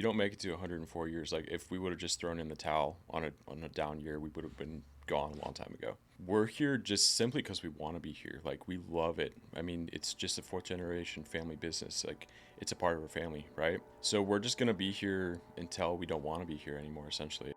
You don't make it to 104 years. Like if we would have just thrown in the towel on a down year, we would have been gone a long time ago. We're here just simply because we want to be here. Like we love it. I mean, it's just a fourth generation family business. Like it's a part of our family, right? So we're just going to be here until we don't want to be here anymore, essentially.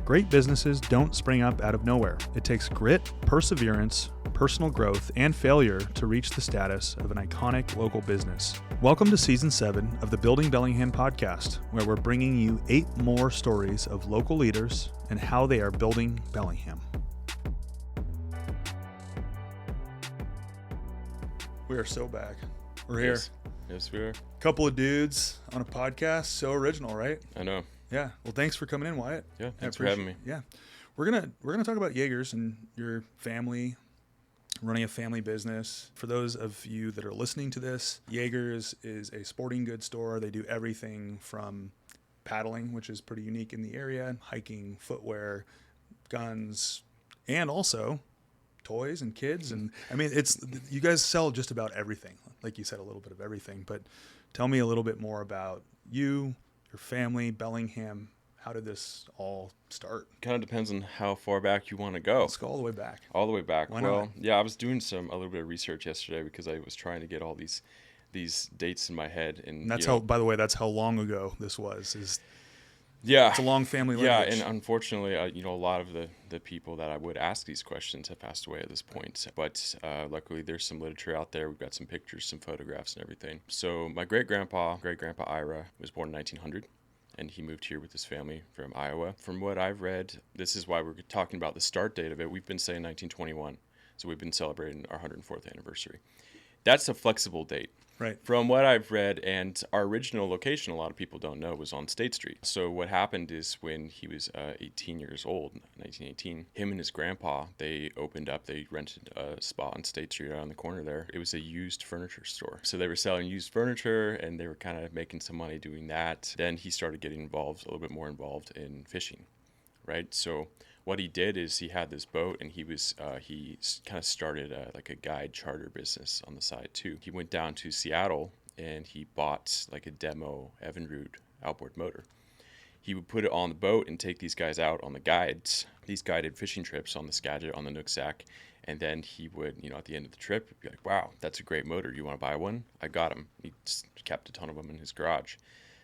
Great businesses don't spring up out of nowhere. It takes grit, perseverance, personal growth, and failure to reach the status of an iconic local business. Welcome to Season 7 of the Building Bellingham podcast, where we're bringing you 8 more stories of local leaders and how they are building Bellingham. We are so back. We're here. Yes, we are. Couple of dudes on a podcast. So original, right? I know. Yeah. Well, thanks for coming in, Wyatt. Yeah, thanks for having me. Yeah. We're gonna talk about Yeagers and your family, running a family business. For those of you that are listening to this, Yeagers is a sporting goods store. They do everything from paddling, which is pretty unique in the area, hiking, footwear, guns, and also toys and kids. And I mean, you guys sell just about everything. Like you said, a little bit of everything. But tell me a little bit more about you, your family, Bellingham. How did this all start? Kind of depends on how far back you want to go. Let's go all the way back. All the way back. Why well, not? Yeah, I was doing a little bit of research yesterday because I was trying to get all these dates in my head. And that's how, by the way, that's how long ago this was. Yeah. It's a long family lineage. Yeah, and unfortunately, a lot of the people that I would ask these questions have passed away at this point. But luckily, there's some literature out there. We've got some pictures, some photographs, and everything. So my great-grandpa Ira, was born in 1900. And he moved here with his family from Iowa. From what I've read, this is why we're talking about the start date of it. We've been saying 1921, so we've been celebrating our 104th anniversary. That's a flexible date. Right. From what I've read, and our original location, a lot of people don't know, was on State Street. So what happened is when he was 18 years old, 1918, him and his grandpa, they rented a spot on State Street around the corner there. It was a used furniture store. So they were selling used furniture, and they were kind of making some money doing that. Then he started getting a little bit more involved in fishing, right? So what he did is he had this boat, and he kind of started like a guide charter business on the side too. He went down to Seattle and he bought like a demo Evinrude outboard motor. He would put it on the boat and take these guys out on these guided fishing trips on the Skagit, on the Nooksack, and then he would, at the end of the trip, be like, "Wow, that's a great motor. You want to buy one? I got him." He just kept a ton of them in his garage,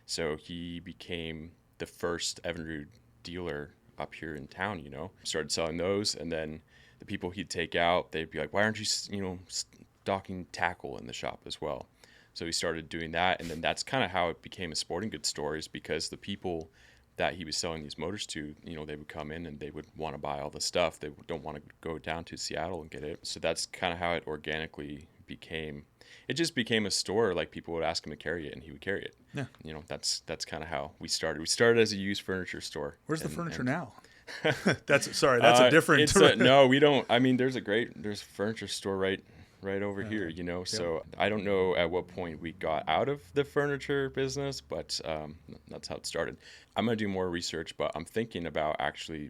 so he became the first Evinrude dealer up here in town. Started selling those, and then the people he'd take out, they'd be like, "Why aren't you stocking tackle in the shop as well?" So he started doing that, and then that's kind of how it became a sporting goods store, is because the people that he was selling these motors to, they would come in and they would want to buy all the stuff. They don't want to go down to Seattle and get it. So that's kind of how it organically became. It just became a store. Like people would ask him to carry it, and he would carry it. Yeah. That's kind of how we started. We started as a used furniture store. Where's the furniture now? That's a different. No, we don't. I mean, there's a furniture store right over here. So I don't know at what point we got out of the furniture business, but that's how it started. I'm gonna do more research, but I'm thinking about actually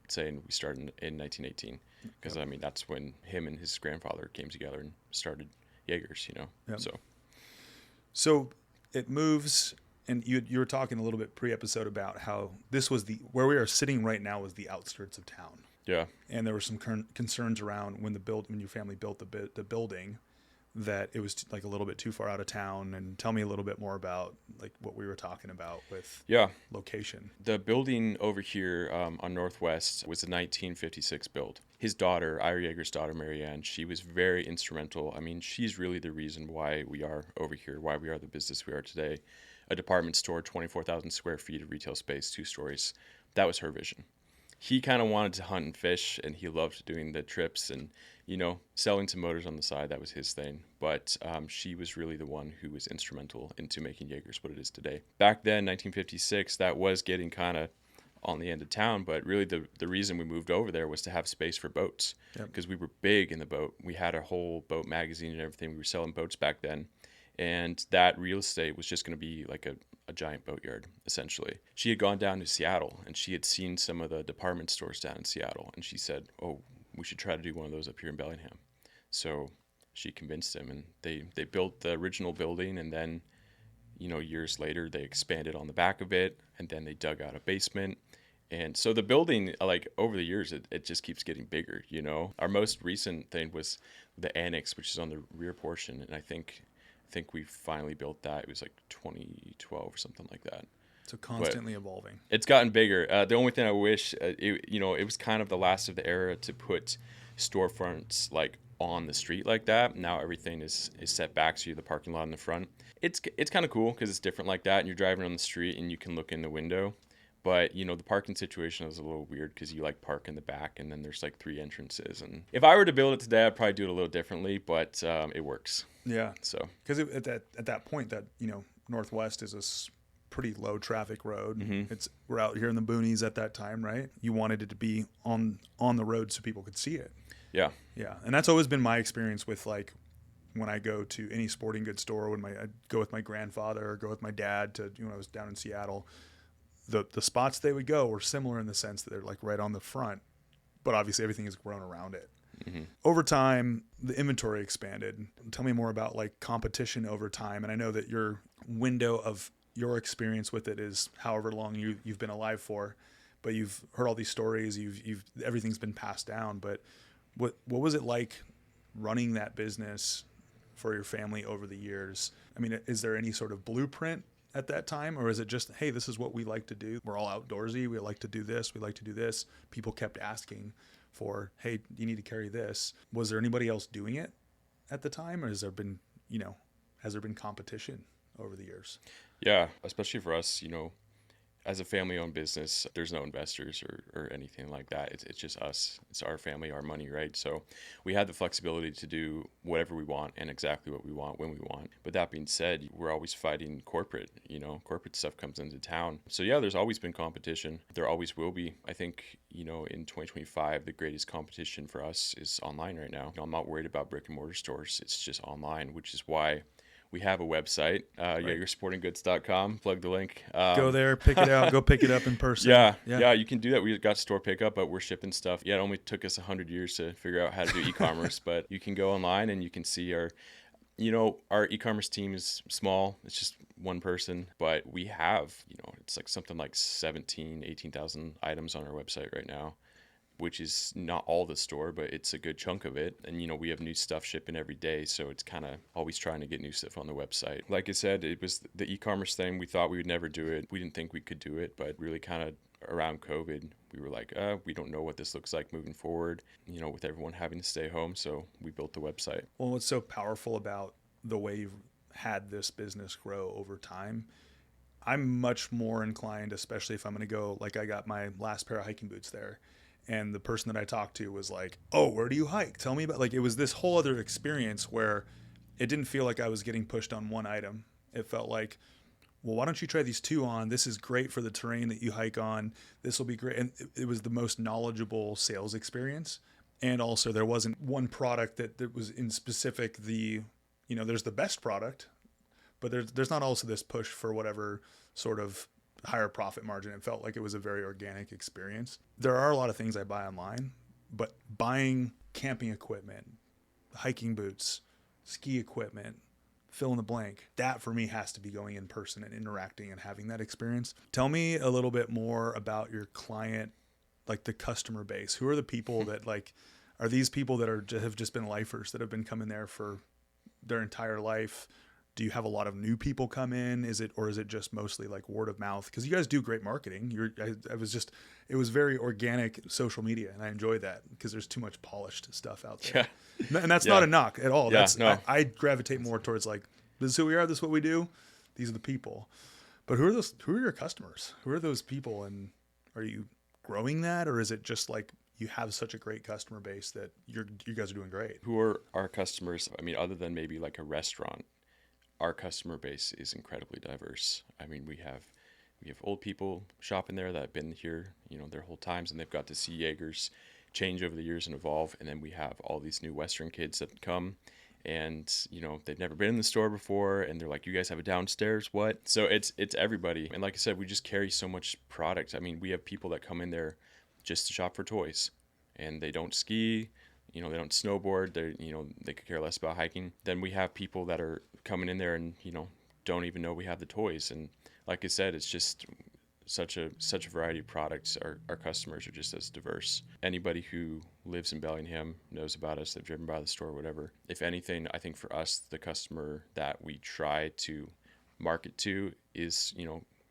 saying we started in 1918, because I mean that's when him and his grandfather came together and started Yeagers. Yep. So it moves, and you were talking a little bit pre-episode about how this was where we are sitting right now was the outskirts of town. Yeah. And there were some concerns around when your family built the building, that it was like a little bit too far out of town. And tell me a little bit more about like what we were talking about with location. The building over here on Northwest was a 1956 build. His daughter, Ira Yeager's daughter, Marianne, she was very instrumental. I mean, she's really the reason why we are over here, why we are the business we are today. A department store, 24,000 square feet of retail space, 2 stories. That was her vision. He kind of wanted to hunt and fish, and he loved doing the trips and, selling some motors on the side. That was his thing. But she was really the one who was instrumental into making Yeagers what it is today. Back then, 1956, that was getting kind of on the end of town, but really the reason we moved over there was to have space for boats, because we were big in the boat. We had a whole boat magazine and everything. We were selling boats back then, and that real estate was just going to be like a giant boatyard, essentially. She had gone down to Seattle, and she had seen some of the department stores down in Seattle, and she said, "Oh, we should try to do one of those up here in Bellingham." So she convinced him, and they built the original building, and then years later they expanded on the back of it, and then they dug out a basement. And so the building, like over the years, it just keeps getting bigger. Our most recent thing was the annex, which is on the rear portion, and I think we finally built that. It was like 2012 or something like that. So constantly evolving. It's gotten bigger. The only thing I wish, it was kind of the last of the era to put storefronts like on the street like that. Now everything is set back, so you have the parking lot in the front. It's kind of cool because it's different like that, and you're driving on the street and you can look in the window. But the parking situation is a little weird because you like park in the back, and then there's like 3 entrances. And if I were to build it today, I'd probably do it a little differently, but it works. Yeah. So because at that point that Northwest is a pretty low traffic road. Mm-hmm. We're out here in the boonies at that time, right? You wanted it to be on the road so people could see it. Yeah. Yeah, and that's always been my experience with like when I go to any sporting goods store. I'd go with my grandfather or go with my dad to when I was down in Seattle. The spots they would go were similar in the sense that they're like right on the front, but obviously everything has grown around it. Mm-hmm. Over time, the inventory expanded. Tell me more about like competition over time. And I know that your window of your experience with it is however long you've been alive for, but you've heard all these stories. Everything's been passed down. But what was it like running that business for your family over the years? I mean, is there any sort of blueprint at that time, or is it just, hey, this is what we like to do? We're all outdoorsy. We like to do this. We like to do this. People kept asking for, hey, you need to carry this. Was there anybody else doing it at the time, or has there been competition over the years? Yeah, especially for us, as a family-owned business, there's no investors or anything like that. It's just us. It's our family, our money, right? So we had the flexibility to do whatever we want and exactly what we want when we want. But that being said, we're always fighting corporate. Corporate stuff comes into town. So yeah, there's always been competition. There always will be. I think, in 2025, the greatest competition for us is online right now. I'm not worried about brick and mortar stores. It's just online, which is why we have a website, yeagersportinggoods.com. Plug the link. Go there, pick it out, go pick it up in person. Yeah, you can do that. We got store pickup, but we're shipping stuff. Yeah, it only took us 100 years to figure out how to do e-commerce, but you can go online and you can see our e-commerce team is small. It's just one person, but we have, it's like something like 18,000 items on our website right now, which is not all the store, but it's a good chunk of it. And, we have new stuff shipping every day. So it's kind of always trying to get new stuff on the website. Like I said, it was the e-commerce thing. We thought we would never do it. We didn't think we could do it, but really kind of around COVID, we were like, we don't know what this looks like moving forward, with everyone having to stay home. So we built the website. Well, what's so powerful about the way you've had this business grow over time, I'm much more inclined, especially if I'm going to go, like I got my last pair of hiking boots there. And the person that I talked to was like, oh, where do you hike? Tell me about, like, it was this whole other experience where it didn't feel like I was getting pushed on one item. It felt like, well, why don't you try these 2 on? This is great for the terrain that you hike on. This will be great. And it was the most knowledgeable sales experience. And also there wasn't one product that was in specific there's the best product, but there's not also this push for whatever sort of higher profit margin. It felt like it was a very organic experience. There are a lot of things I buy online, but buying camping equipment, hiking boots, ski equipment, fill in the blank, that for me has to be going in person and interacting and having that experience. Tell me a little bit more about your client, like the customer base. Who are the people that are these people that have just been lifers that have been coming there for their entire life? Do you have a lot of new people come in? Is it just mostly like word of mouth? Because you guys do great marketing. It was very organic social media, and I enjoy that because there's too much polished stuff out there. Yeah. And that's not a knock at all. I gravitate more towards like, this is who we are. This is what we do. These are the people. But who are your customers? Who are those people? And are you growing that, or is it just like you have such a great customer base that you guys are doing great? Who are our customers? I mean, other than maybe like a restaurant, our customer base is incredibly diverse. I mean, we have old people shopping there that have been here, their whole times, and they've got to see Yeagers change over the years and evolve. And then we have all these new Western kids that come, and they've never been in the store before, and they're like, "You guys have a downstairs? What?" So it's everybody. And like I said, we just carry so much product. I mean, we have people that come in there just to shop for toys, and they don't ski. they don't snowboard. They could care less about hiking. Then we have people that are coming in there and, don't even know we have the toys. And like I said, it's just such a variety of products. Our customers are just as diverse. Anybody who lives in Bellingham knows about us. They've driven by the store, whatever. If anything, I think for us, the customer that we try to market to is,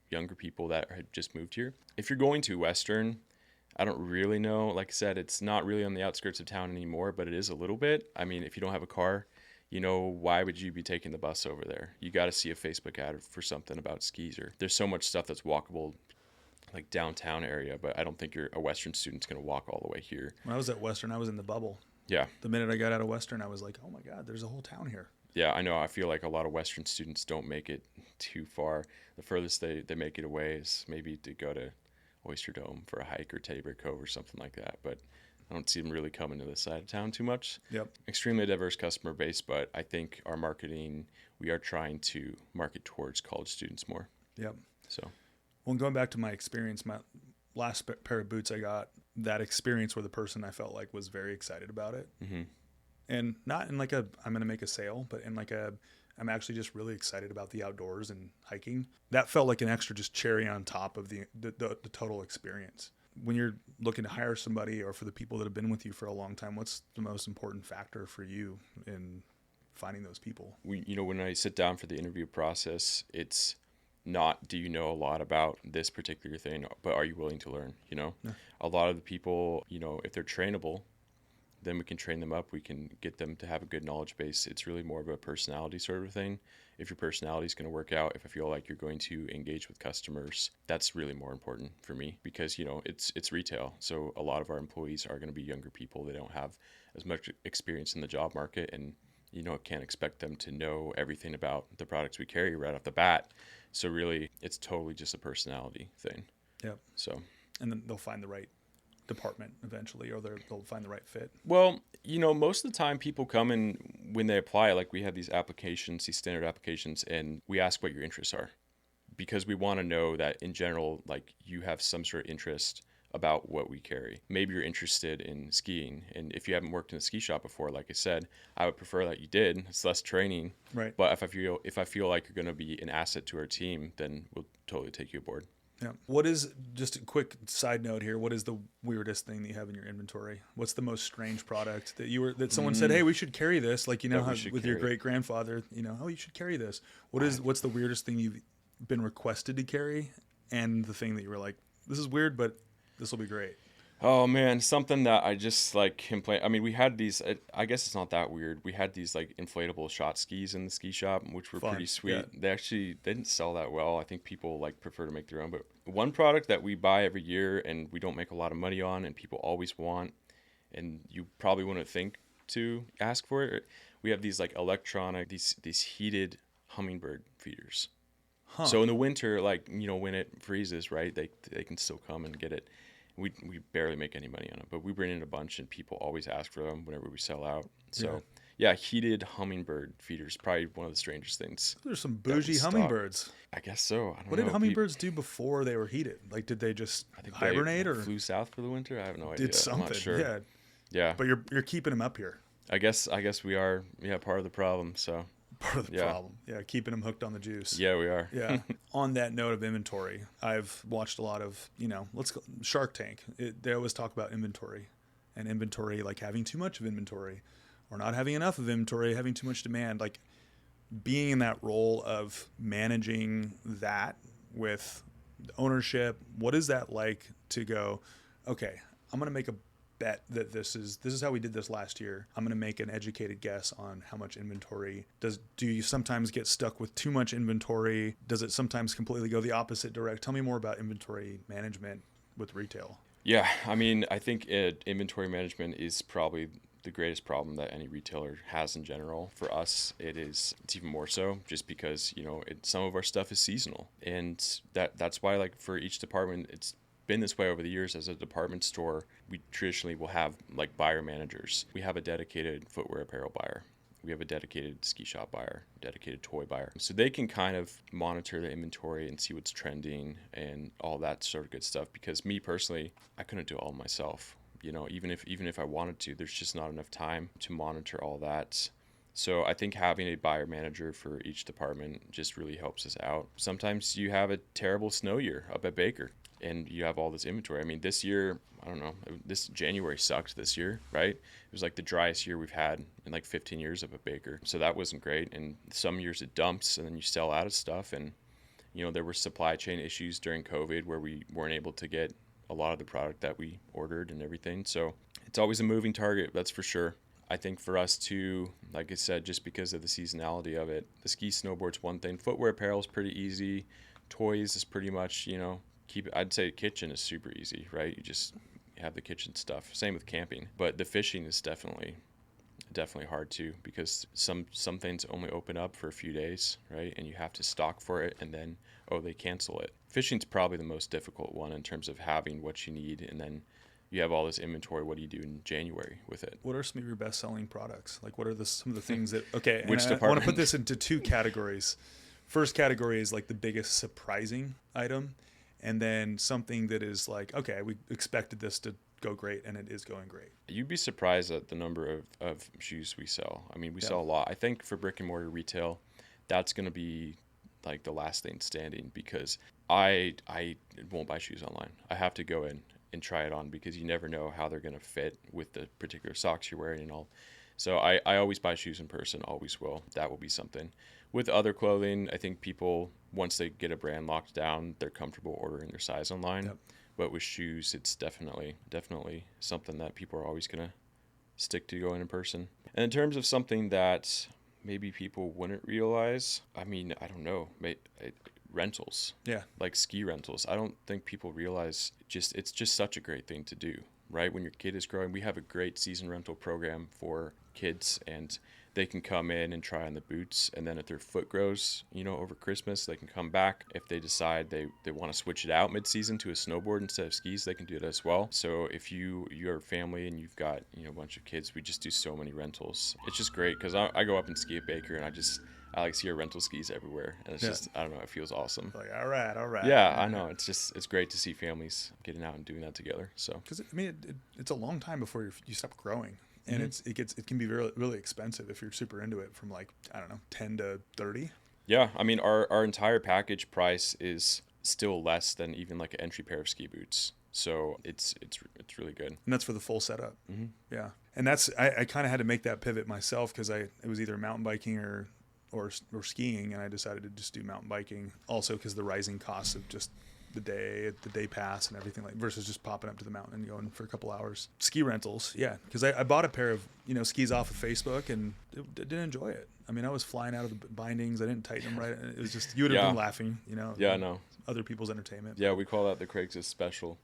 younger people that had just moved here. If you're going to Western, I don't really know. Like I said, it's not really on the outskirts of town anymore, but it is a little bit. I mean, if you don't have a car, why would you be taking the bus over there? You got to see a Facebook ad for something about skis, or there's so much stuff that's walkable, like downtown area, but I don't think a Western student's going to walk all the way here. When I was at Western, I was in the bubble. Yeah. The minute I got out of Western, I was like, oh my God, there's a whole town here. Yeah, I know. I feel like a lot of Western students don't make it too far. The furthest they make it away is maybe to go to Oyster Dome for a hike or Teddy Bear Cove or something like that. But I don't see them really coming to this side of town too much. Yep. Extremely diverse customer base, but I think our marketing, we are trying to market towards college students more. Yep. So, well, going back to my experience, my last pair of boots I got, that experience where the person I felt like was very excited about it. mm-hmm. And not in like I'm going to make a sale, but in like I'm actually just really excited about the outdoors and hiking. That felt like an extra just cherry on top of the total experience. When you're looking to hire somebody, or for the people that have been with you for a long time, what's the most important factor for you in finding those people? When I sit down for the interview process, it's not, do you know a lot about this particular thing, but are you willing to learn? Yeah. A lot of the people, if they're trainable, then we can train them up. We can get them to have a good knowledge base. It's really more of a personality sort of thing. If your personality is going to work out, if I feel like you're going to engage with customers, that's really more important for me, because, it's retail. So a lot of our employees are going to be younger people. They don't have as much experience in the job market, and, can't expect them to know everything about the products we carry right off the bat. So really, it's totally just a personality thing. Yep. So, and then they'll find the right department eventually, or they'll find the right fit. Well, most of the time people come in when they apply, like we have these applications, these standard applications, and we ask what your interests are, because we want to know that in general, like, you have some sort of interest about what we carry. Maybe you're interested in skiing, and if you haven't worked in a ski shop before, like I said, I would prefer that you did. It's less training. Right. But if I feel like you're going to be an asset to our team, then we'll totally take you aboard. Yeah. What is, just a quick side note here, what is the weirdest thing that you have in your inventory? What's the most strange product that someone said, hey, we should carry this? Like, how with your great grandfather, oh, you should carry this. What's the weirdest thing you've been requested to carry, and the thing that you were like, this is weird, but this will be great? Oh man, something that I just like complain. I mean, we had these, I guess it's not that weird. We had these like inflatable shot skis in the ski shop, which were pretty sweet. Yeah. They didn't sell that well. I think people like prefer to make their own. But one product that we buy every year and we don't make a lot of money on, and people always want, and you probably wouldn't think to ask for it. We have these like electronic, these heated hummingbird feeders. Huh. So in the winter, like, when it freezes, right, they can still come and get it. We barely make any money on it, but we bring in a bunch, and people always ask for them whenever we sell out. So, yeah, heated hummingbird feeders, probably one of the strangest things. There's some bougie hummingbirds. I guess so. I don't know. What did hummingbirds do before they were heated? Like, did they just hibernate, or flew south for the winter? I have no idea. Did something. I'm not sure. Yeah. But you're keeping them up here. I guess we are. Yeah, part of the problem. So. Part of the problem. Yeah, keeping them hooked on the juice. Yeah, we are. Yeah. On that note of inventory, I've watched a lot of, let's go Shark Tank. They always talk about inventory, and inventory, like having too much of inventory or not having enough of inventory, having too much demand, like being in that role of managing that with ownership. What is that like to go, okay, I'm going to make a bet that this is how we did this last year. I'm going to make an educated guess on how much inventory. Do you sometimes get stuck with too much inventory? Does it sometimes completely go the opposite direct? Tell me more about inventory management with retail. Yeah, I mean, I think inventory management is probably the greatest problem that any retailer has in general. For us, it's even more so, just because, some of our stuff is seasonal, and that's why, like, for each department, it's been this way over the years. As a department store, we traditionally will have like buyer managers. We have a dedicated footwear apparel buyer. We have a dedicated ski shop buyer, dedicated toy buyer. So they can kind of monitor the inventory and see what's trending and all that sort of good stuff. Because me personally, I couldn't do it all myself. even if I wanted to, there's just not enough time to monitor all that. So I think having a buyer manager for each department just really helps us out. Sometimes you have a terrible snow year up at Baker and you have all this inventory. I mean, this year, I don't know, this January sucked this year, right? It was like the driest year we've had in like 15 years up at Baker. So that wasn't great. And some years it dumps and then you sell out of stuff. And, there were supply chain issues during COVID where we weren't able to get a lot of the product that we ordered and everything. So it's always a moving target, that's for sure. I think for us too, like I said, just because of the seasonality of it, the ski snowboard's one thing. Footwear apparel is pretty easy. Toys is pretty much, I'd say kitchen is super easy, right? You just have the kitchen stuff. Same with camping. But the fishing is definitely hard too, because some things only open up for a few days, right? And you have to stock for it and then, they cancel it. Fishing's probably the most difficult one in terms of having what you need, and then you have all this inventory. What do you do in January with it? What are some of your best-selling products? Like, what are some of the things that? Okay, Which and department? I want to put this into two categories. First category is like the biggest surprising item, and then something that is like, okay, we expected this to go great, and it is going great. You'd be surprised at the number of shoes we sell. I mean, we sell a lot. I think for brick and mortar retail, that's going to be like the last thing standing, because I won't buy shoes online. I have to go in and try it on, because you never know how they're going to fit with the particular socks you're wearing and all. So I always buy shoes in person, always will. That will be something. With other clothing, I think people, once they get a brand locked down, they're comfortable ordering their size online. Yep. But with shoes, it's definitely something that people are always going to stick to going in person. And in terms of something that maybe people wouldn't realize, I mean, I don't know, rentals. Yeah. Like ski rentals. I don't think people realize it's just such a great thing to do, right? When your kid is growing, we have a great season rental program for kids, and they can come in and try on the boots, and then if their foot grows, over Christmas, they can come back. If they decide they want to switch it out mid-season to a snowboard instead of skis, they can do it as well. So if you're a family and you've got a bunch of kids, we just do so many rentals. It's just great, because I go up and ski at Baker, and I like see our rental skis everywhere, and it's just, I don't know, it feels awesome. Like, all right. Yeah, I know. It's great to see families getting out and doing that together. So, because it's a long time before you stop growing. And it can be really, really expensive if you're super into it, from like, I don't know, 10 to 30. Yeah. I mean, our entire package price is still less than even like an entry pair of ski boots. So it's really good. And that's for the full setup. Mm-hmm. Yeah. And that's, I kind of had to make that pivot myself, because it was either mountain biking or skiing. And I decided to just do mountain biking, also because the rising costs of just the day pass and everything, like, versus just popping up to the mountain and going for a couple hours. Ski rentals, yeah, because I bought a pair of skis off of Facebook and didn't enjoy it. I mean, I was flying out of the bindings. I didn't tighten them right. It was just, you would have been laughing, Yeah, I know. Other people's entertainment. Yeah, we call that the Craigslist special.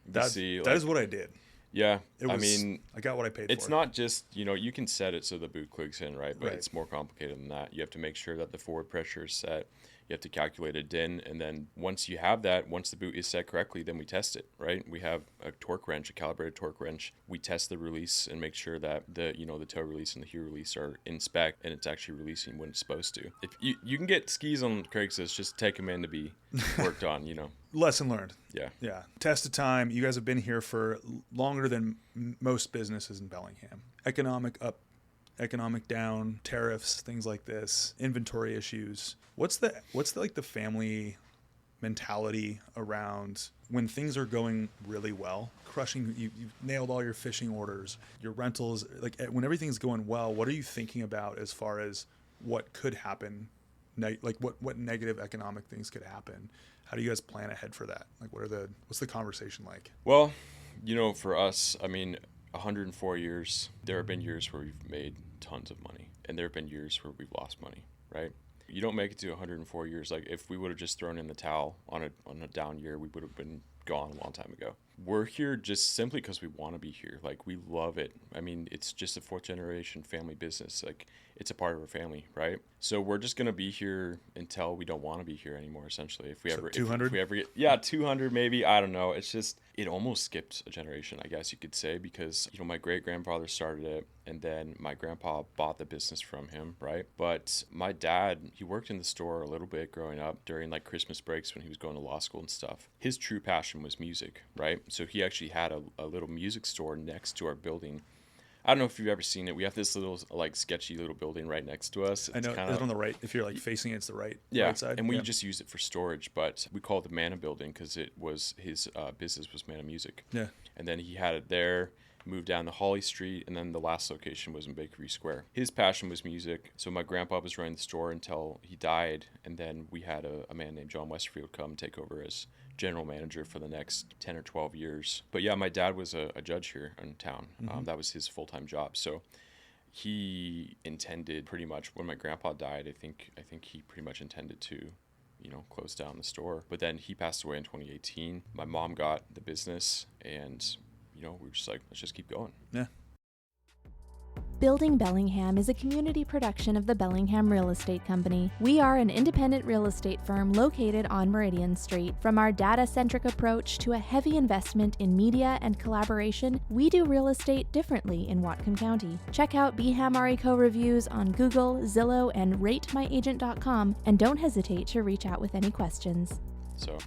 That is what I did. Yeah, I got what I paid for. It's not just, you can set it so the boot clicks in, right? But It's more complicated than that. You have to make sure that the forward pressure is set. You have to calculate a DIN, and then once the boot is set correctly, then we test it, right? We have a torque wrench, a calibrated torque wrench. We test the release and make sure that the toe release and the heel release are in spec, and it's actually releasing when it's supposed to. If you can get skis on Craigslist, just take them in to be worked on, Lesson learned. Yeah. Test of time. You guys have been here for longer than most businesses in Bellingham. Economic up, economic down, tariffs, things like this, inventory issues. What's the family mentality around when things are going really well, crushing? You've nailed all your fishing orders, your rentals, like when everything's going well. What are you thinking about as far as what could happen? Like what negative economic things could happen? How do you guys plan ahead for that? Like, what's the conversation like? Well, for us, I mean, 104 years, there have been years where we've made tons of money, and there have been years where we've lost money, right? You don't make it to 104 years. Like, if we would have just thrown in the towel on a down year, we would have been gone a long time ago. We're here just simply because we want to be here. Like, we love it. I mean, it's just a fourth generation family business. Like, it's a part of our family, right? So we're just going to be here until we don't want to be here anymore, essentially. If we ever 200? If we ever get 200 maybe, I don't know. It's just, it almost skipped a generation, I guess you could say, because my great grandfather started it, and then my grandpa bought the business from him, right? But my dad, he worked in the store a little bit growing up during like Christmas breaks when he was going to law school and stuff. His true passion passion was music, right? So he actually had a little music store next to our building. I don't know if you've ever seen it. We have this little like sketchy little building right next to us. I It's know. kind Is it of on the right? If you're like facing it, it's the right yeah, side. and we Yeah. just use it for storage, but we call it the Mana Building because it was his business was Mana Music. Yeah. And then he had it there, moved down the Holly Street, and then the last location was in Bakery Square. His passion was music, so my grandpa was running the store until he died, and then we had a man named John Westerfield come take over as general manager for the next 10 or 12 years. But yeah, my dad was a judge here in town. That was his full-time job. So he intended pretty much when my grandpa died, I think he pretty much intended to, close down the store. But then he passed away in 2018. My mom got the business, and we were just like, let's just keep going. Yeah. Building Bellingham is a community production of the Bellingham Real Estate Company. We are an independent real estate firm located on Meridian Street. From our data-centric approach to a heavy investment in media and collaboration, we do real estate differently in Whatcom County. Check out Bellingham Real Estate Co reviews on Google, Zillow, and ratemyagent.com, and don't hesitate to reach out with any questions. So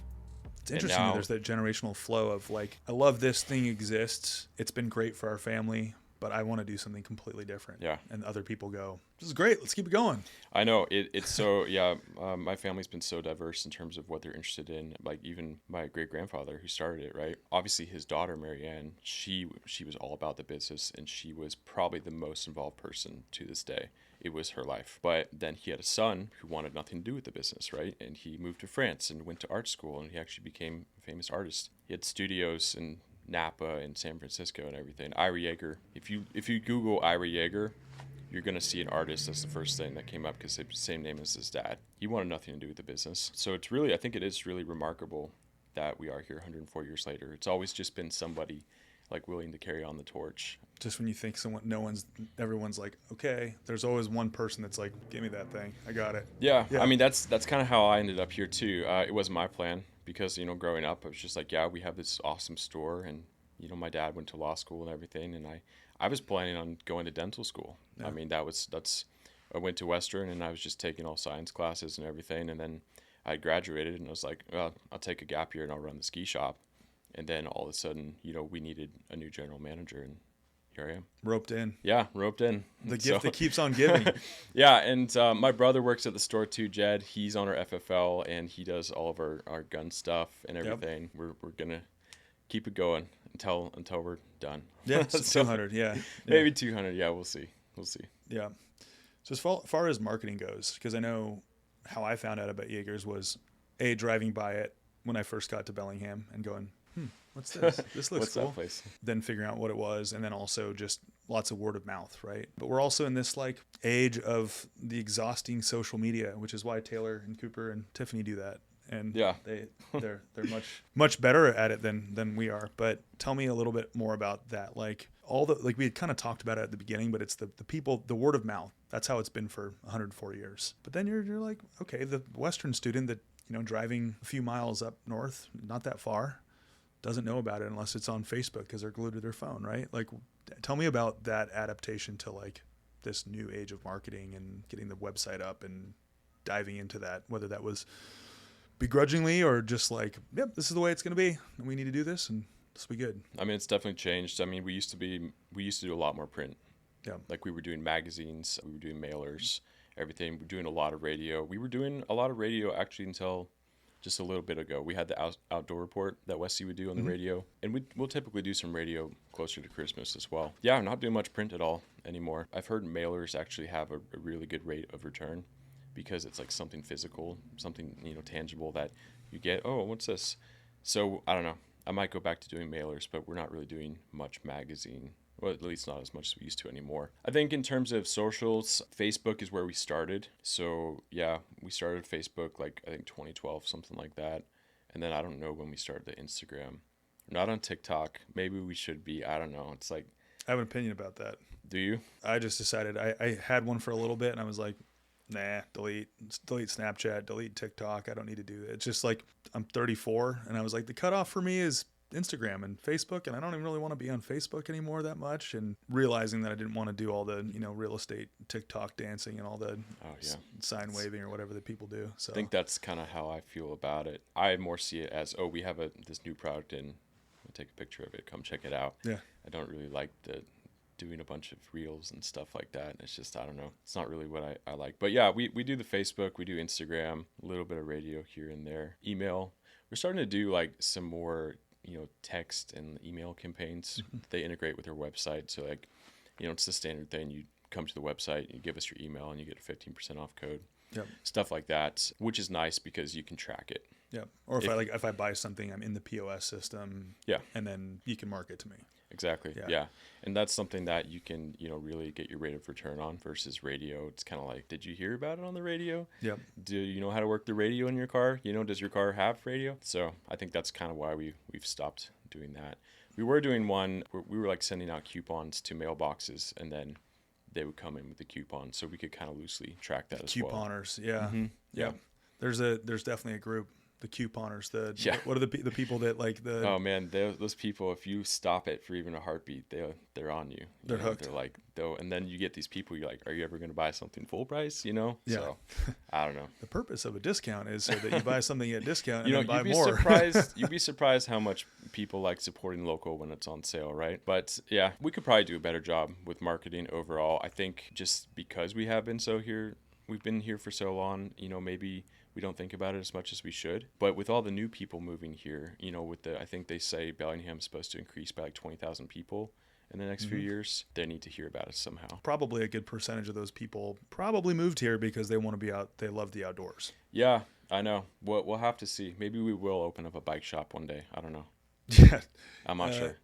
it's interesting that there's that generational flow of like, I love this thing exists. It's been great for our family, but I want to do something completely different. Yeah. And other people go, this is great. Let's keep it going. I know it's so, yeah. My family's been so diverse in terms of what they're interested in. Like even my great grandfather who started it, right? Obviously his daughter, Marianne, she was all about the business, and she was probably the most involved person to this day. It was her life. But then he had a son who wanted nothing to do with the business, right? And he moved to France and went to art school, and he actually became a famous artist. He had studios in Napa and San Francisco and everything. Ira Yeager. If you Google Ira Yeager, you're gonna see an artist. That's the first thing that came up because it's the same name as his dad. He wanted nothing to do with the business. So it's really, I think it is really remarkable that we are here 104 years later. It's always just been somebody like willing to carry on the torch. Just when you think everyone's like, okay, there's always one person that's like, give me that thing. I got it. Yeah. I mean, that's kind of how I ended up here too. It wasn't my plan because, growing up, I was just like, yeah, we have this awesome store, and, my dad went to law school and everything. And I was planning on going to dental school. Yeah. I mean, I went to Western, and I was just taking all science classes and everything. And then I graduated, and I was like, well, I'll take a gap year and I'll run the ski shop. And then all of a sudden, we needed a new general manager, and here I am. Roped in. Yeah, roped in. The gift that keeps on giving. Yeah, and my brother works at the store too, Jed. He's on our FFL, and he does all of our gun stuff and everything. Yep. We're going to keep it going until we're done. Yeah, so 200, yeah. Maybe 200, yeah, we'll see. Yeah. So as far as marketing goes, because I know how I found out about Yeager's was, driving by it when I first got to Bellingham and going, what's this? This looks cool. That place? Then figuring out what it was, and then also just lots of word of mouth, right? But we're also in this like age of the exhausting social media, which is why Taylor and Cooper and Tiffany do that. And yeah, they're much better at it than we are. But tell me a little bit more about that. Like we had kind of talked about it at the beginning, but it's the people, the word of mouth. That's how it's been for 104 years. But then you're like, okay, the Western student that driving a few miles up north, not that far, doesn't know about it unless it's on Facebook because they're glued to their phone, right? Like, tell me about that adaptation to like this new age of marketing and getting the website up and diving into that, whether that was begrudgingly or just like, yep, this is the way it's going to be, and we need to do this, and this will be good. I mean, it's definitely changed. I mean, we used to do a lot more print. Yeah. Like we were doing magazines, we were doing mailers, everything. We're doing a lot of radio. We were doing a lot of radio actually until just a little bit ago. We had the outdoor report that Westy would do on the radio, and we'll typically do some radio closer to Christmas as well. Yeah, I'm not doing much print at all anymore. I've heard mailers actually have a really good rate of return because it's like something physical, something tangible that you get. Oh, what's this? So I don't know. I might go back to doing mailers, but we're not really doing much magazine. Well, at least not as much as we used to anymore. I think in terms of socials, Facebook is where we started. So yeah, we started Facebook like I think 2012, something like that. And then I don't know when we started the Instagram. We're not on TikTok. Maybe we should be. I don't know. It's like I have an opinion about that. Do you? I just decided I had one for a little bit, and I was like, nah, delete Snapchat, delete TikTok. I don't need to do it. It's just like I'm 34, and I was like, the cutoff for me is Instagram and Facebook, and I don't even really want to be on Facebook anymore that much, and realizing that I didn't want to do all the, real estate TikTok dancing and all the sign waving or whatever that people do. So I think that's kind of how I feel about it. I more see it as, we have this new product and I'll take a picture of it, come check it out. Yeah. I don't really like doing a bunch of reels and stuff like that. And it's just, I don't know, it's not really what I like. But yeah, we do the Facebook, we do Instagram, a little bit of radio here and there, email. We're starting to do like some more, text and email campaigns. They integrate with their website. So like, it's the standard thing. You come to the website, you give us your email and you get a 15% off code. Yep. Stuff like that, which is nice because you can track it. Yeah. Or if I buy something, I'm in the POS system. Yeah. And then you can market to me. Exactly. Yeah. And that's something that you can, really get your rate of return on versus radio. It's kind of like, did you hear about it on the radio? Yep. Do you know how to work the radio in your car? Does your car have radio? So I think that's kind of why we've stopped doing that. We were doing one where we were like sending out coupons to mailboxes, and then they would come in with the coupon, so we could kind of loosely track that as well. Couponers, yeah. Mm-hmm. Yeah. There's definitely a group, the couponers, what are the people that like the... Oh man, those people, if you stop it for even a heartbeat, they're on you. They're hooked. They're like, and then you get these people, you're like, are you ever going to buy something full price? Yeah. So I don't know. The purpose of a discount is so that you buy something at a discount and then buy more. You'd be surprised how much people like supporting local when it's on sale, right? But yeah, we could probably do a better job with marketing overall. I think just because we've been here for so long, maybe we don't think about it as much as we should. But with all the new people moving here, I think they say Bellingham's supposed to increase by like 20,000 people in the next few years. They need to hear about us somehow. Probably a good percentage of those people probably moved here because they want to be out. They love the outdoors. Yeah, I know. We'll have to see. Maybe we will open up a bike shop one day. I don't know. Yeah. I'm not sure.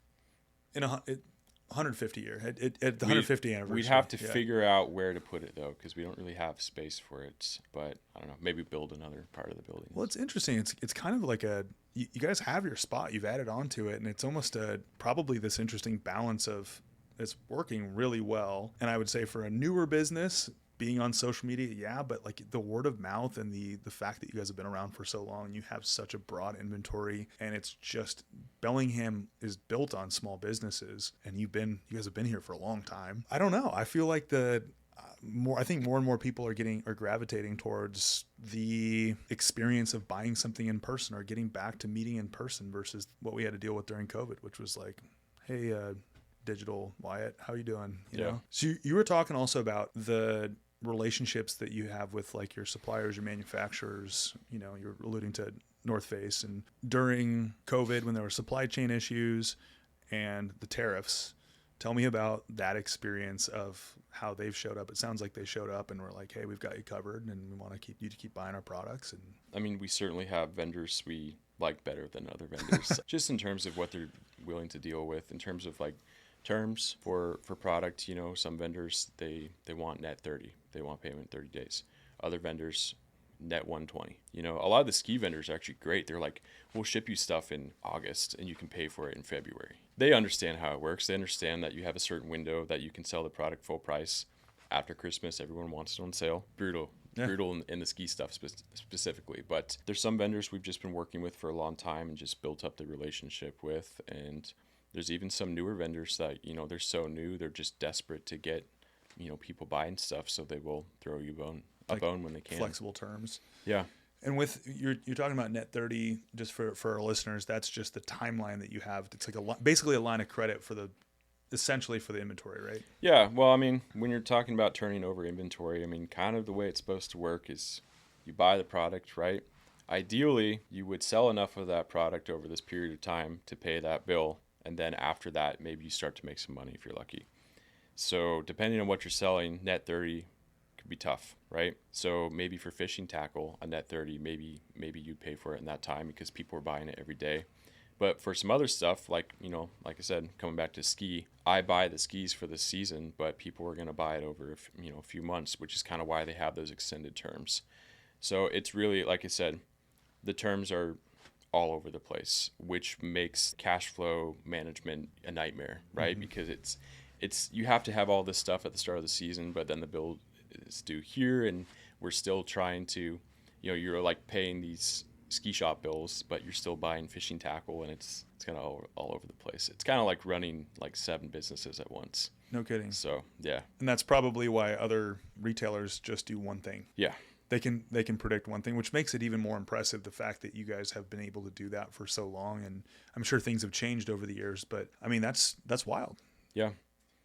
150 year at the 150 anniversary. We'd have to figure out where to put it though, because we don't really have space for it. But I don't know, maybe build another part of the building. Well, it's interesting. It's kind of like you guys have your spot. You've added on to it, and it's almost probably this interesting balance of it's working really well. And I would say for a newer business, being on social media, but like the word of mouth and the fact that you guys have been around for so long, you have such a broad inventory, and it's just Bellingham is built on small businesses, and you guys have been here for a long time. I don't know. I feel like I think more and more people are gravitating towards the experience of buying something in person or getting back to meeting in person versus what we had to deal with during COVID, which was like, hey, digital Wyatt, how you doing? You know? So you were talking also about the relationships that you have with like your suppliers, your manufacturers. You're alluding to North Face, and during COVID when there were supply chain issues and the tariffs, tell me about that experience of how they've showed up. It sounds like they showed up and were like, hey, we've got you covered and we want to keep buying our products. And I mean, we certainly have vendors we like better than other vendors, just in terms of what they're willing to deal with, in terms of like terms for product. Some vendors, they want net 30. They want payment 30 days. Other vendors, net 120. A lot of the ski vendors are actually great. They're like, we'll ship you stuff in August and you can pay for it in February. They understand how it works. They understand that you have a certain window that you can sell the product full price. After Christmas, everyone wants it on sale. Brutal in the ski stuff specifically. But there's some vendors we've just been working with for a long time and just built up the relationship with. And there's even some newer vendors that, they're so new, they're just desperate to get, people buying stuff, so they will throw you a bone when they can. Flexible terms. Yeah. And with you're talking about net 30, just for our listeners, that's just the timeline that you have. It's like basically a line of credit essentially for the inventory, right? Yeah. Well, I mean, when you're talking about turning over inventory, I mean, kind of the way it's supposed to work is you buy the product, right? Ideally, you would sell enough of that product over this period of time to pay that bill. And then after that, maybe you start to make some money if you're lucky. So depending on what you're selling, net 30 could be tough, right? So maybe for fishing tackle, a net 30, maybe you'd pay for it in that time because people are buying it every day. But for some other stuff, like I said, coming back to ski, I buy the skis for the season, but people are going to buy it over a few months, which is kind of why they have those extended terms. So it's really, like I said, the terms are all over the place, which makes cash flow management a nightmare, right? Mm-hmm. Because it's you have to have all this stuff at the start of the season, but then the bill is due here, and we're still trying to, you're like paying these ski shop bills, but you're still buying fishing tackle, and it's kind of all over the place. It's kind of like running like 7 businesses at once. No kidding. So yeah, And that's probably why other retailers just do one thing. yeah, They can predict one thing, which makes it even more impressive, the fact that you guys have been able to do that for so long. And I'm sure things have changed over the years, but I mean, that's wild. yeah.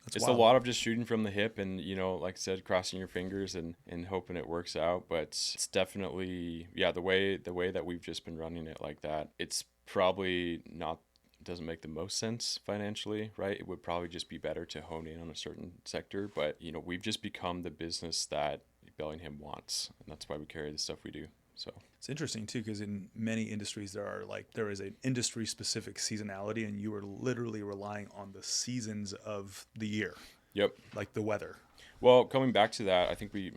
That's It's wild. a lot of just shooting from the hip and, like I said, crossing your fingers and hoping it works out. But it's definitely, the way that we've just been running it like that, it's probably not, doesn't make the most sense financially, right? It would probably just be better to hone in on a certain sector. But, we've just become the business that Bellingham wants. And that's why we carry the stuff we do. So It's interesting too, because in many industries there is an industry specific seasonality, and you are literally relying on the seasons of the year, yep. like the weather. Well, coming back to that, I think we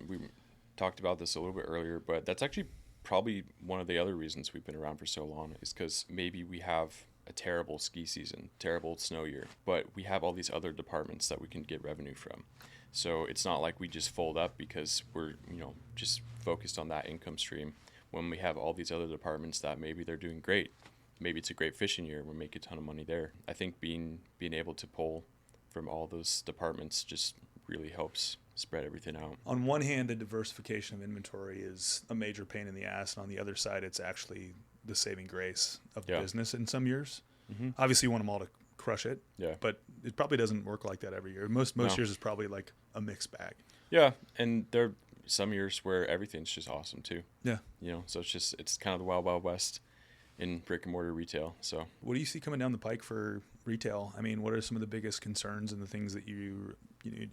talked about this a little bit earlier, but that's actually probably one of the other reasons we've been around for so long, is because maybe we have a terrible ski season, terrible snow year, but we have all these other departments that we can get revenue from. So it's not like we just fold up because we're, just focused on that income stream, when we have all these other departments that maybe they're doing great. Maybe it's a great fishing year, we make a ton of money there. I think being able to pull from all those departments just really helps spread everything out. On one hand, the diversification of inventory is a major pain in the ass, and on the other side, it's actually the saving grace of the business in some years. Mm-hmm. Obviously, you want them all to crush it, but it probably doesn't work like that every year. Most years is probably like a mixed bag. Yeah, and there are some years where everything's just awesome too. Yeah. So it's kind of the wild, wild west in brick and mortar retail. So what do you see coming down the pike for retail? I mean, what are some of the biggest concerns and the things that you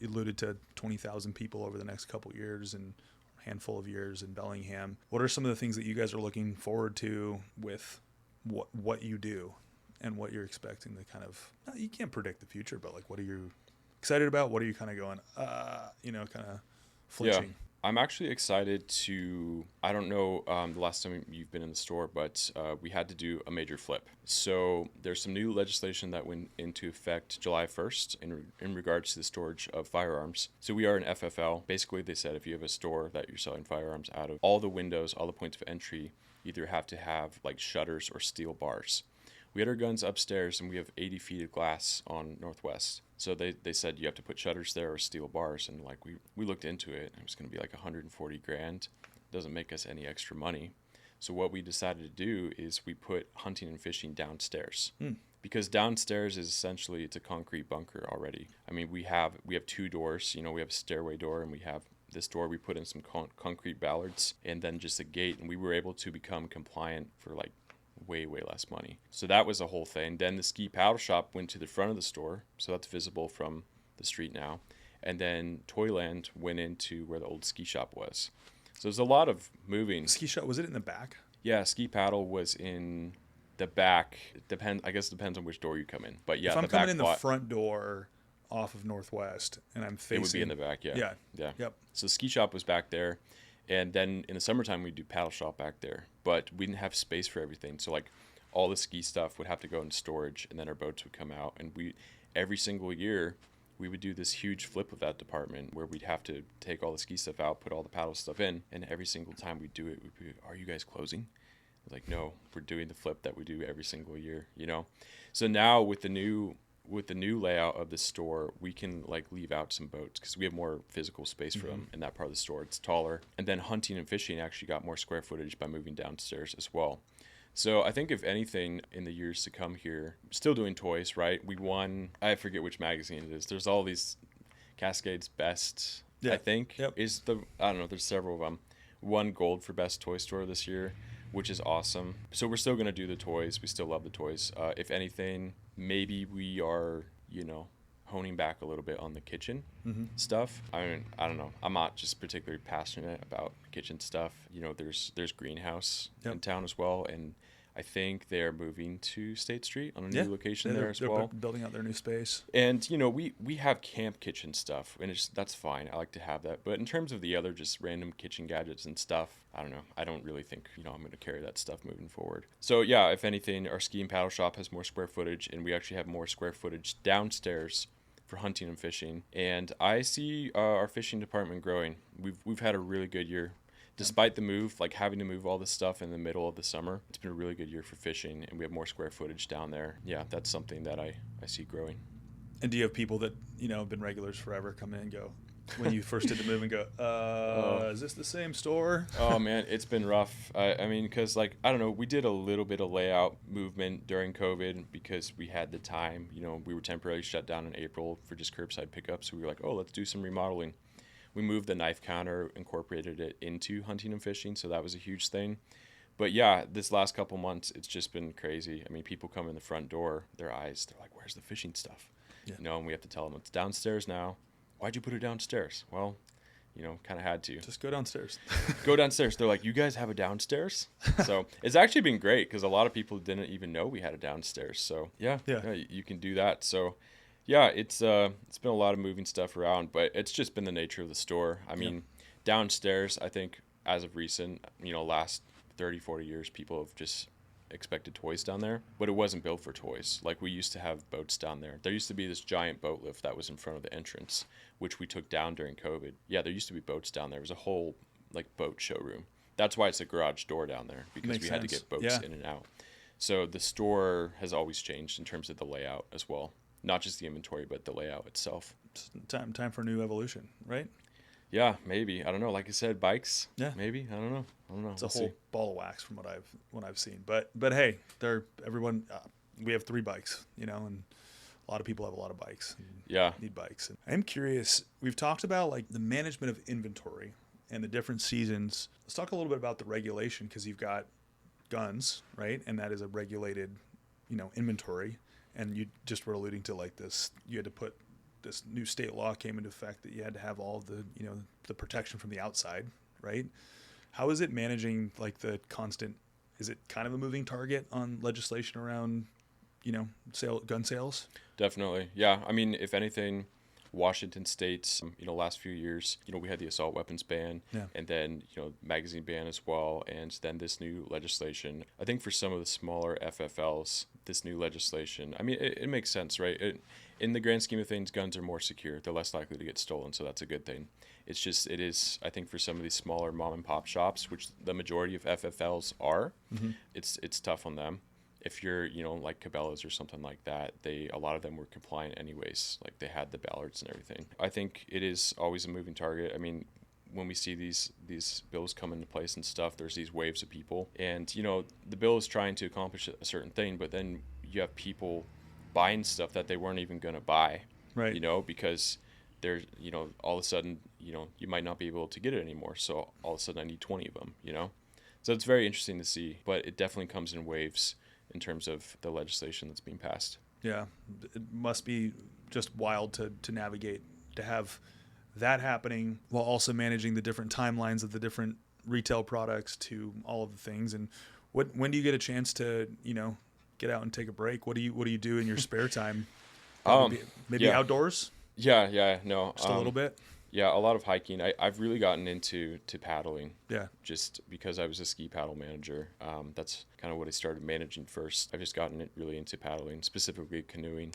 alluded to 20,000 people over the next couple of years and a handful of years in Bellingham? What are some of the things that you guys are looking forward to with what you do and what you're expecting to kind of, you can't predict the future, but like, what are you excited about? What are you kind of going, kind of flinching? Yeah. I'm actually excited to, I don't know the last time you've been in the store, but we had to do a major flip. So there's some new legislation that went into effect July 1st in regards to the storage of firearms. So we are an FFL. Basically, they said if you have a store that you're selling firearms out of, all the windows, all the points of entry, either have to have like shutters or steel bars. We had our guns upstairs, and we have 80 feet of glass on Northwest. So they said you have to put shutters there or steel bars, and like we looked into it, and it was going to be like $140,000. Doesn't make us any extra money. So what we decided to do is we put hunting and fishing downstairs, because downstairs is essentially, it's a concrete bunker already. I mean, we have 2 doors. We have a stairway door, and we have this door. We put in some concrete ballards, and then just a gate, and we were able to become compliant for like way less money. So that was a whole thing. Then the ski paddle shop went to the front of the store, so that's visible from the street now. And then Toyland went into where the old ski shop was. So there's a lot of moving. Ski shop, was it in the back? Yeah, ski paddle was in the back. I guess it depends on which door you come in. But yeah, if I'm the coming back in the plot, front door off of Northwest and I'm facing, it would be in the back. Yeah. Yep. So the ski shop was back there. And then in the summertime, we'd do paddle shop back there. But we didn't have space for everything. So like all the ski stuff would have to go in storage, and then our boats would come out. And every single year, we would do this huge flip of that department where we'd have to take all the ski stuff out, put all the paddle stuff in. And every single time we'd do it, we'd be, are you guys closing? Like, no, we're doing the flip that we do every single year, So now with the new layout of the store, we can like leave out some boats because we have more physical space for them in that part of the store. It's taller. And then hunting and fishing actually got more square footage by moving downstairs as well. So I think if anything in the years to come here, still doing toys, right? We won, I forget which magazine it is. There's all these Cascade's Best, I think, is I don't know, there's several of them. Won gold for Best Toy Store this year, which is awesome. So we're still going to do the toys. We still love the toys. If anything, maybe we are, honing back a little bit on the kitchen stuff. I mean, I don't know. I'm not just particularly passionate about kitchen stuff. There's Greenhouse in town as well, and I think they are moving to State Street on a new location there as well. They're building out their new space. And, we have camp kitchen stuff, and that's fine. I like to have that. But in terms of the other just random kitchen gadgets and stuff, I don't know. I don't really think, I'm going to carry that stuff moving forward. So, yeah, if anything, our ski and paddle shop has more square footage, and we actually have more square footage downstairs for hunting and fishing. And I see our fishing department growing. We've had a really good year. despite the move, like having to move all this stuff in the middle of the summer, it's been a really good year for fishing, and we have more square footage down there. Yeah, that's something that I see growing. And do you have people that, have been regulars forever come in and go, when you first did the move and go, is this the same store? Oh man, it's been rough. I mean, because I don't know, we did a little bit of layout movement during COVID because we had the time. We were temporarily shut down in April for just curbside pickup, so we were like, oh, let's do some remodeling. We moved the knife counter, incorporated it into hunting and fishing, so that was a huge thing. But yeah, this last couple months, it's just been crazy. I mean, people come in the front door, they're like, where's the fishing stuff? Yeah. And we have to tell them it's downstairs now. Why'd you put it downstairs? Well, kind of had to. Just go downstairs. Go downstairs. They're like, you guys have a downstairs? So it's actually been great because a lot of people didn't even know we had a downstairs. So yeah, you can do that. So yeah, it's been a lot of moving stuff around, but it's just been the nature of the store. I mean, downstairs, I think as of recent, last 30, 40 years, people have just expected toys down there, but it wasn't built for toys. Like we used to have boats down there. There used to be this giant boat lift that was in front of the entrance, which we took down during COVID. Yeah, there used to be boats down there. It was a whole boat showroom. That's why it's a garage door down there, because we had to get boats in and out. So the store has always changed in terms of the layout as well. Not just the inventory, but the layout itself. It's time for a new evolution, right? Yeah, maybe. I don't know. Like I said, bikes. Yeah. Maybe. I don't know. It's a whole ball of wax from what I've seen. But hey, everyone. We have 3 bikes, and a lot of people have a lot of bikes. Need bikes. And I'm curious. We've talked about the management of inventory and the different seasons. Let's talk a little bit about the regulation, because you've got guns, right? And that is a regulated, inventory. And you just were alluding to this. You had to put. This new state law came into effect that you had to have all of the, the protection from the outside, right? How is it managing the constant, is it kind of a moving target on legislation around, gun sales? Definitely. Yeah. I mean, if anything, Washington State's, last few years, we had the assault weapons ban, and then, magazine ban as well. And then this new legislation, I think for some of the smaller FFLs, this new legislation, I mean, it makes sense, right? In the grand scheme of things, guns are more secure. They're less likely to get stolen, so that's a good thing. It is, I think for some of these smaller mom and pop shops, which the majority of FFLs are, it's tough on them. If you're, like Cabela's or something like that, a lot of them were compliant anyways. They had the ballards and everything. I think it is always a moving target. I mean, when we see these bills come into place and stuff, there's these waves of people. And, the bill is trying to accomplish a certain thing, but then you have people buying stuff that they weren't even going to buy, right? Because there's, all of a sudden, you might not be able to get it anymore. So all of a sudden I need 20 of them, So it's very interesting to see, but it definitely comes in waves in terms of the legislation that's being passed. Yeah, it must be just wild to navigate, to have that happening while also managing the different timelines of the different retail products to all of the things. And when do you get a chance to, get out and take a break? What do you do in your spare time? Maybe outdoors? Yeah, no. Just a little bit? Yeah, a lot of hiking. I've really gotten into paddling. Yeah. Just because I was a ski paddle manager. That's kind of what I started managing first. I've just gotten really into paddling, specifically canoeing.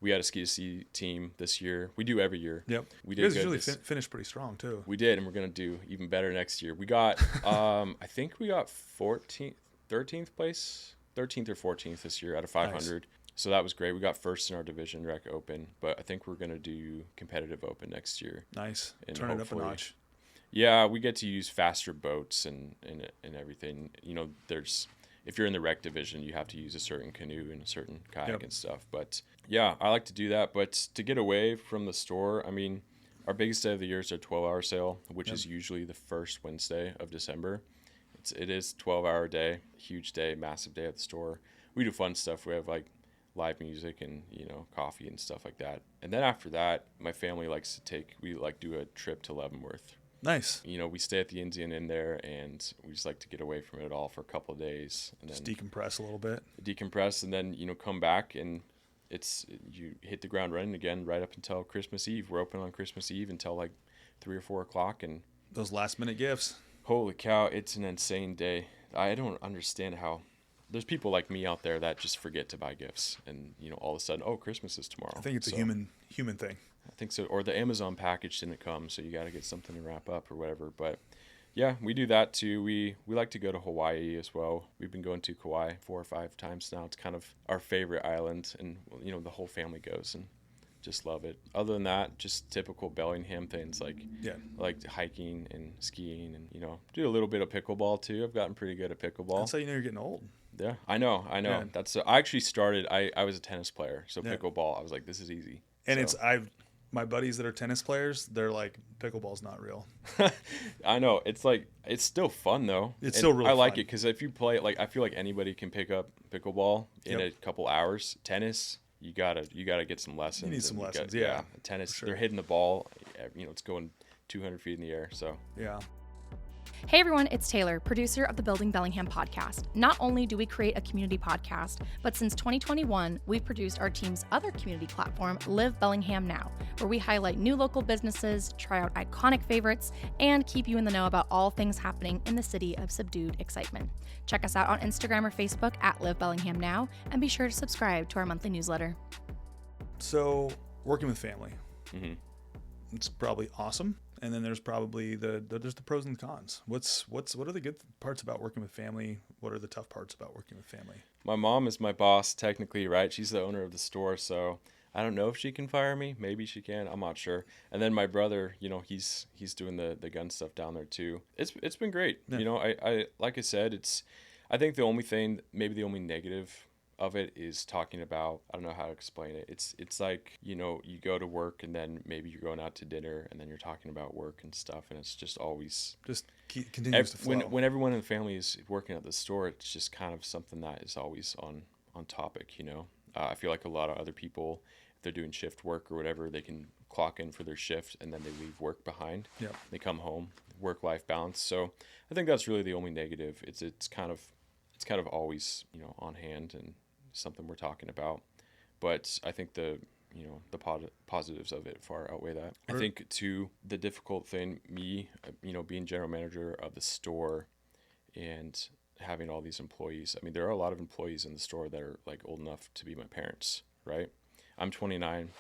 We had a ski team this year. We do every year. Yep. We did you guys good. Really finished pretty strong too. We did, and we're gonna do even better next year. We got, I think we got 13th place, 13th or 14th this year out of 500. Nice. So that was great. We got first in our division rec open, but I think we're gonna do competitive open next year. Nice. Turn it up a notch. Yeah, we get to use faster boats and everything. There's, if you're in the rec division, you have to use a certain canoe and a certain kayak and stuff. But yeah, I like to do that. But to get away from the store, I mean, our biggest day of the year is our 12-hour sale, which is usually the first Wednesday of December. It is 12-hour day, huge day, massive day at the store. We do fun stuff. We have live music and coffee and stuff like that. And then after that, my family likes to do a trip to Leavenworth. Nice. We stay at the Indian in there, and we just like to get away from it all for a couple of days, and just decompress a little bit. Decompress, and then come back, and you hit the ground running again right up until Christmas Eve. We're open on Christmas Eve until 3 or 4 o'clock, and those last minute gifts. Holy cow! It's an insane day. I don't understand how. There's people like me out there that just forget to buy gifts, and all of a sudden, Christmas is tomorrow. I think it's a human thing. I think so. Or the Amazon package didn't come, so you got to get something to wrap up or whatever. But Yeah, we do that too. We like to go to Hawaii as well. We've been going to Kauai 4 or 5 times now. It's kind of our favorite island, and the whole family goes and just love it. Other than that, just typical Bellingham things like hiking and skiing, and do a little bit of pickleball too. I've gotten pretty good at pickleball. That's how you know you're getting old. Yeah, I know. Yeah. I actually started. I was a tennis player, so Yeah. pickleball. I was like, this is easy. And So. my buddies that are tennis players, they're like, pickleball's not real. I know. It's like, it's still fun though. It's And still really I like fun. it because if you play it, like, I feel like anybody can pick up pickleball in Yep. a couple hours. Tennis, you gotta get some lessons. You need some and lessons, yeah. Tennis, sure. they're hitting the ball. It's going 200 feet in the air. So Yeah. Hey everyone, it's Taylor, producer of the Building Bellingham podcast. Not only do we create a community podcast, but since 2021, we've produced our team's other community platform, Live Bellingham Now, where we highlight new local businesses, try out iconic favorites, and keep you in the know about all things happening in the city of subdued excitement. Check us out on Instagram or Facebook at Live Bellingham Now, and be sure to subscribe to our monthly newsletter. So working with family, mhm. it's probably awesome. And then there's probably there's the pros and the cons. What are the good parts about working with family? What are the tough parts about working with family? My mom is my boss technically, right? She's the owner of the store, so I don't know if she can fire me. Maybe she can. I'm not sure. And then my brother, he's doing the gun stuff down there too. It's been great. Yeah. I like I said, I think the only thing, maybe the only negative of it is talking about, I don't know how to explain it. It's like, you go to work and then maybe you're going out to dinner and then you're talking about work and stuff, and it's just always Continues to flow. when everyone in the family is working at the store, it's just kind of something that is always on topic. I feel like a lot of other people, if they're doing shift work or whatever, they can clock in for their shift and then they leave work behind. Yeah. They come home, work-life balance. So I think that's really the only negative. It's kind of always on hand and something we're talking about, but I think the positives of it far outweigh that. I think too, the difficult thing, me being general manager of the store and having all these employees. I mean, there are a lot of employees in the store that are like old enough to be my parents, right? I'm 29,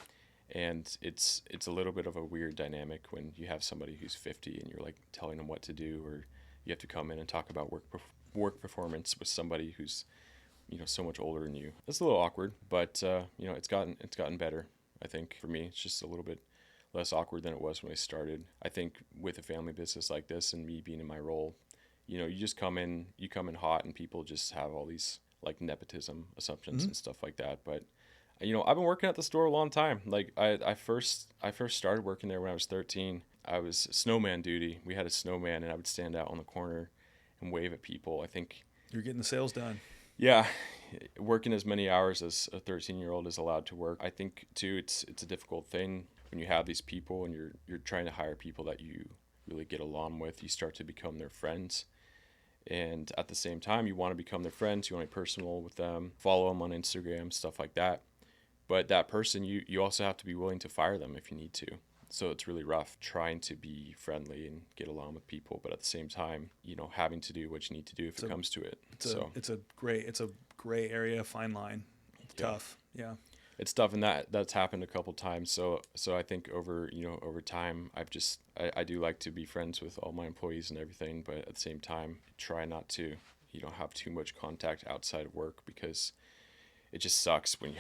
and it's a little bit of a weird dynamic when you have somebody who's 50 and you're like telling them what to do, or you have to come in and talk about work performance with somebody who's so much older than you. It's a little awkward, but it's gotten better. I think for me, it's just a little bit less awkward than it was when I started. I think with a family business like this and me being in my role, you just come in hot, and people just have all these like nepotism assumptions and stuff like that. But I've been working at the store a long time. Like I first started working there when I was 13. I was snowman duty. We had a snowman, and I would stand out on the corner and wave at people. I think You're getting the sales done. Yeah, working as many hours as a 13-year-old is allowed to work. I think too, it's a difficult thing when you have these people and you're trying to hire people that you really get along with. You start to become their friends, and at the same time, you want to become their friends. You want to be personal with them, follow them on Instagram, stuff like that. But that person, you also have to be willing to fire them if you need to. So it's really rough trying to be friendly and get along with people, but at the same time, having to do what you need to do if it comes to it. It's a gray area, fine line. It's tough. Yeah. It's tough, and that's happened a couple times. So I think over time, I do like to be friends with all my employees and everything, but at the same time, try not to have too much contact outside of work, because it just sucks when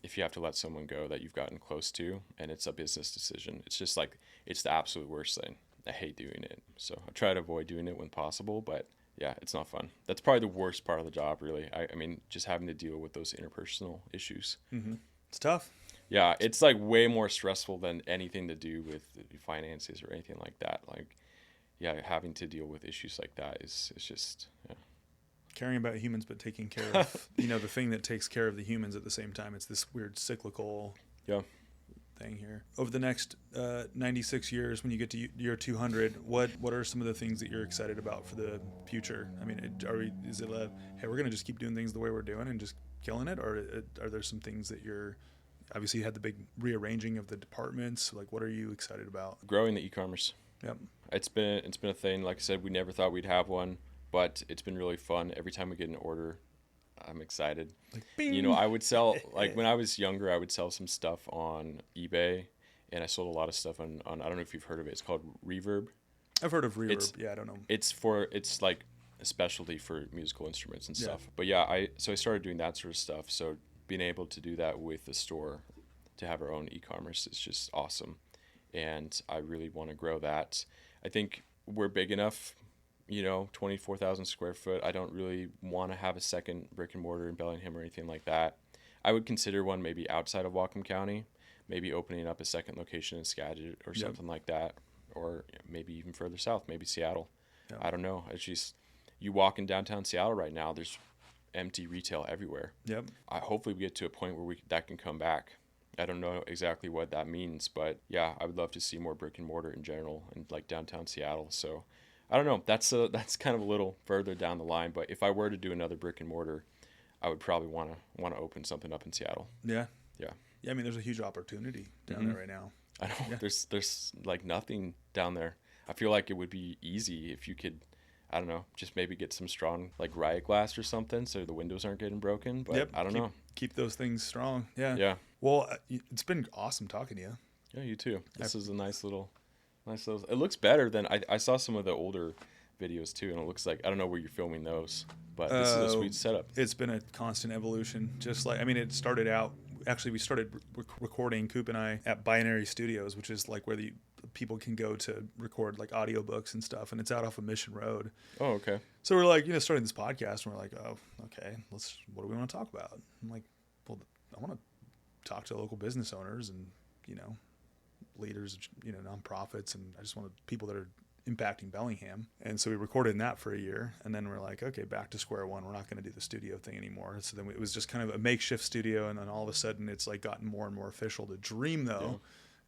if you have to let someone go that you've gotten close to, and it's a business decision. It's just like, it's the absolute worst thing. I hate doing it. So I try to avoid doing it when possible, but yeah, it's not fun. That's probably the worst part of the job, really. I mean, just having to deal with those interpersonal issues. Mm-hmm. It's tough. Yeah, it's like way more stressful than anything to do with finances or anything like that. Like, yeah, having to deal with issues like that is just, yeah. Caring about humans, but taking care of, the thing that takes care of the humans at the same time. It's this weird cyclical thing here. Over the next 96 years, when you get to year 200, what are some of the things that you're excited about for the future? I mean, is it hey, we're going to just keep doing things the way we're doing and just killing it? Or are there some things that obviously you had the big rearranging of the departments. Like, what are you excited about? Growing the e-commerce. Yep. It's been a thing. Like I said, we never thought we'd have one, but it's been really fun. Every time we get an order, I'm excited. Like, bing. I would sell, like when I was younger, I would sell some stuff on eBay, and I sold a lot of stuff on I don't know if you've heard of it. It's called Reverb. I've heard of reverb. I don't know. It's like a specialty for musical instruments and stuff. But yeah, I started doing that sort of stuff. So being able to do that with the store, to have our own e-commerce, is just awesome. And I really want to grow that. I think we're big enough, 24,000 square foot. I don't really want to have a second brick and mortar in Bellingham or anything like that. I would consider one maybe outside of Whatcom County, maybe opening up a second location in Skagit or something like that, or maybe even further south, maybe Seattle. Yep. I don't know. It's just, you walk in downtown Seattle right now, there's empty retail everywhere. Yep. Hopefully we get to a point where that can come back. I don't know exactly what that means, but yeah, I would love to see more brick and mortar in general in like downtown Seattle. So I don't know. That's kind of a little further down the line, but if I were to do another brick and mortar, I would probably want to open something up in Seattle. Yeah. Yeah. Yeah. I mean, there's a huge opportunity down there right now. I know. Yeah. There's like nothing down there. I feel like it would be easy if you could, I don't know, just maybe get some strong like riot glass or something so the windows aren't getting broken. But I don't know. Keep those things strong. Yeah. Yeah. Well, it's been awesome talking to you. Yeah, you too. This is a nice little. It looks better than I saw some of the older videos too, and it looks like, I don't know where you're filming those, but this is a sweet setup. It's been a constant evolution. Just like, I mean, it started out. Actually, we started recording, Coop and I, at Binary Studios, which is like where the people can go to record like audiobooks and stuff, and it's out off of Mission Road. Oh, okay. So we're like, starting this podcast, and we're like, oh, okay, what do we want to talk about? I'm like, well, I want to talk to local business owners and, leaders, nonprofits, and I just wanted people that are impacting Bellingham. And so we recorded in that for a year, and then we're like, okay, back to square one. We're not going to do the studio thing anymore. So then it was just kind of a makeshift studio, and then all of a sudden it's like gotten more and more official. The dream, though,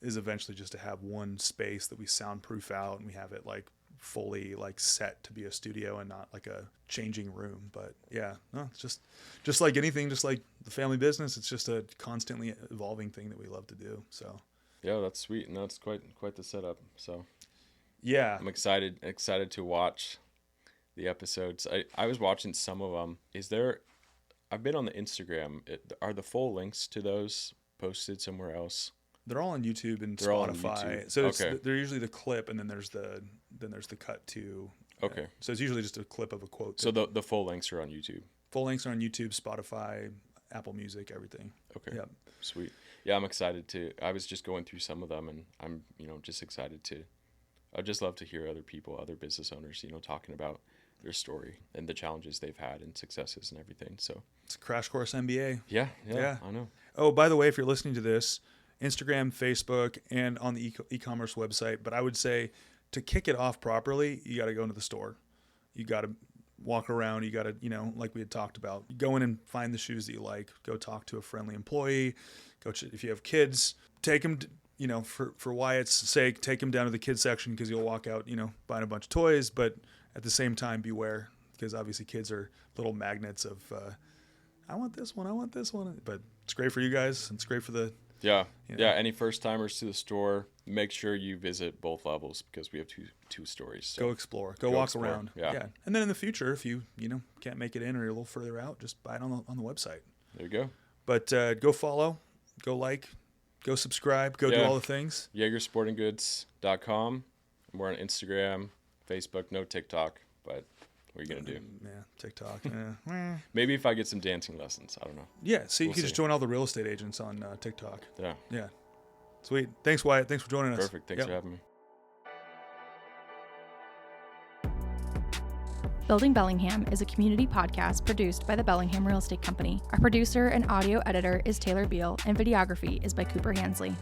is eventually just to have one space that we soundproof out, and we have it like fully like set to be a studio and not like a changing room. But yeah, no, it's just like anything, just like the family business, it's just a constantly evolving thing that we love to do. So yeah, that's sweet, and that's quite the setup. So yeah, I'm excited to watch the episodes. I was watching some of them. I've been on the Instagram. Are the full links to those posted somewhere else? They're all on YouTube and Spotify. So they're usually the clip, and then there's the cut to. Okay. So it's usually just a clip of a quote. So the full links are on YouTube. Full links are on YouTube, Spotify, Apple Music, everything. Okay. Yep. Sweet. Yeah, I'm excited to. I was just going through some of them, and I'm just excited to. I'd just love to hear other people, other business owners, talking about their story and the challenges they've had and successes and everything. So it's a crash course MBA. Yeah. I know. Oh, by the way, if you're listening to this, Instagram, Facebook, and on the e-commerce website. But I would say to kick it off properly, you got to go into the store. You got to walk around. You got to, like we had talked about, go in and find the shoes that you like. Go talk to a friendly employee. If you have kids, take them, for Wyatt's sake, take them down to the kids section, because you'll walk out, buying a bunch of toys. But at the same time, beware, because obviously kids are little magnets of, I want this one. But it's great for you guys. It's great for the... Yeah. Any first timers to the store, make sure you visit both levels, because we have two stories. So go explore. Go walk around. Yeah. And then in the future, if you can't make it in, or you're a little further out, just buy it on the website. There you go. But go follow, go like, go subscribe, go do all the things. YeagerSportingGoods.com. We're on Instagram, Facebook, no TikTok, but what are you going to do? Yeah, TikTok. Maybe if I get some dancing lessons. I don't know. Yeah, so you can just join all the real estate agents on TikTok. Yeah. Yeah. Sweet. Thanks, Wyatt. Thanks for joining us. Perfect. Thanks for having me. Building Bellingham is a community podcast produced by the Bellingham Real Estate Company. Our producer and audio editor is Taylor Beal, and videography is by Cooper Hansley.